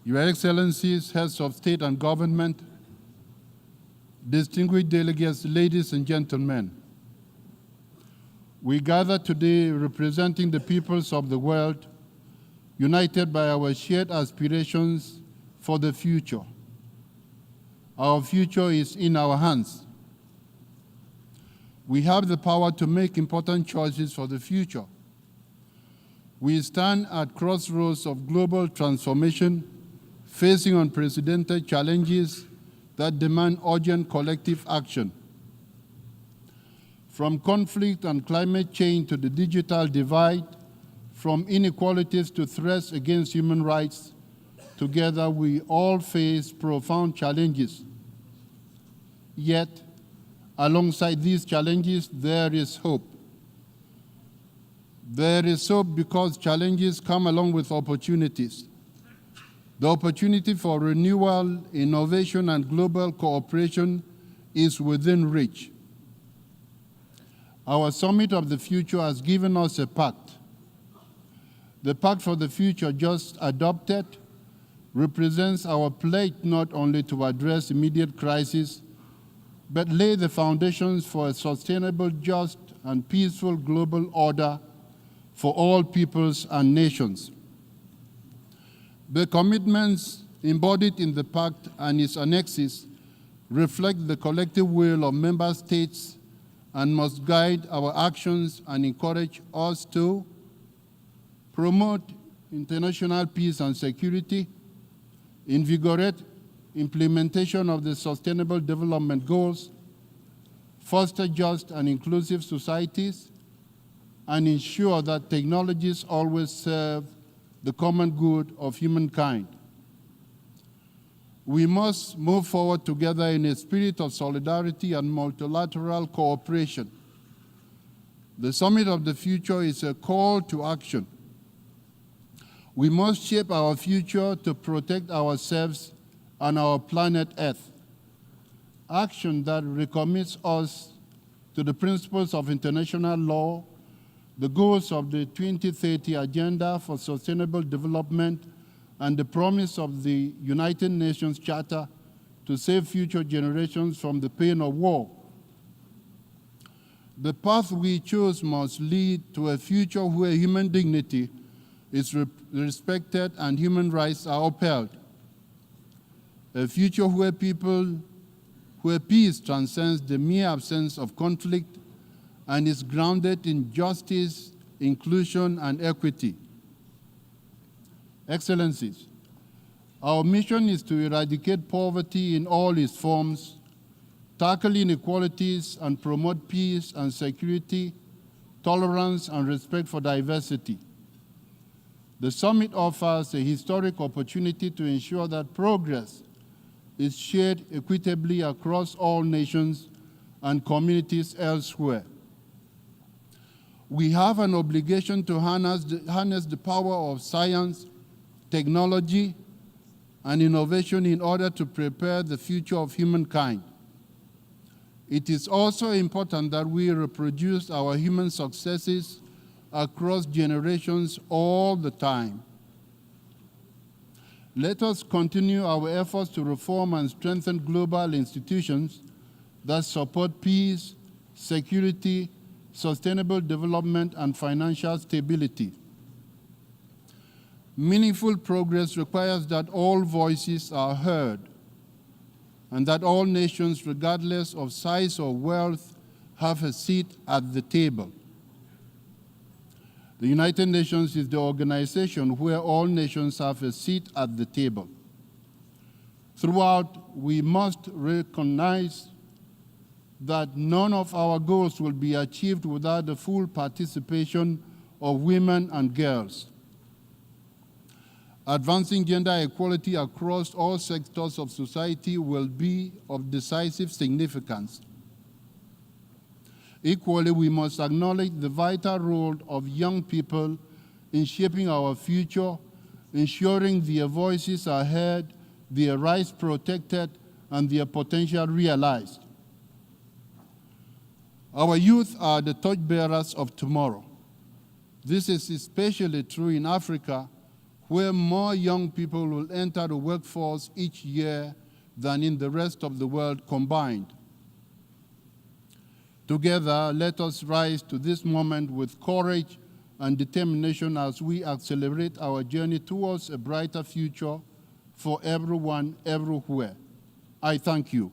Your Excellencies, heads of state and government, distinguished delegates, ladies and gentlemen, we gather today representing the peoples of the world, united by our shared aspirations for the future. Our future is in our hands. We have the power to make important choices for the future. We stand at crossroads of global transformation, facing unprecedented challenges that demand urgent collective action. From conflict and climate change to the digital divide, from inequalities to threats against human rights, together we all face profound challenges. Yet, alongside these challenges, there is hope. There is hope because challenges come along with opportunities. The opportunity for renewal, innovation, and global cooperation is within reach. Our Summit of the Future has given us a pact. The Pact for the Future, just adopted, represents our pledge not only to address immediate crises, but lay the foundations for a sustainable, just, and peaceful global order for all peoples and nations. The commitments embodied in the Pact and its annexes reflect the collective will of member states and must guide our actions and encourage us to promote international peace and security, invigorate implementation of the Sustainable Development Goals, foster just and inclusive societies, and ensure that technologies always serve the common good of humankind. We must move forward together in a spirit of solidarity and multilateral cooperation. The Summit of the Future is a call to action. We must shape our future to protect ourselves and our planet Earth. Action that recommits us to the principles of international law, the goals of the 2030 Agenda for Sustainable Development, and the promise of the United Nations Charter to save future generations from the pain of war. The path we choose must lead to a future where human dignity is respected and human rights are upheld. A future where peace transcends the mere absence of conflict and is grounded in justice, inclusion, and equity. Excellencies, our mission is to eradicate poverty in all its forms, tackle inequalities, and promote peace and security, tolerance, and respect for diversity. The summit offers a historic opportunity to ensure that progress is shared equitably across all nations and communities elsewhere. We have an obligation to harness the power of science, technology, and innovation in order to prepare the future of humankind. It is also important that we reproduce our human successes across generations all the time. Let us continue our efforts to reform and strengthen global institutions that support peace, security, sustainable development, and financial stability. Meaningful progress requires that all voices are heard and that all nations, regardless of size or wealth, have a seat at the table. The United Nations is the organization where all nations have a seat at the table. Throughout, we must recognize that none of our goals will be achieved without the full participation of women and girls. Advancing gender equality across all sectors of society will be of decisive significance. Equally, we must acknowledge the vital role of young people in shaping our future, ensuring their voices are heard, their rights protected, and their potential realized. Our youth are the torchbearers of tomorrow. This is especially true in Africa, where more young people will enter the workforce each year than in the rest of the world combined. Together, let us rise to this moment with courage and determination as we accelerate our journey towards a brighter future for everyone, everywhere. I thank you.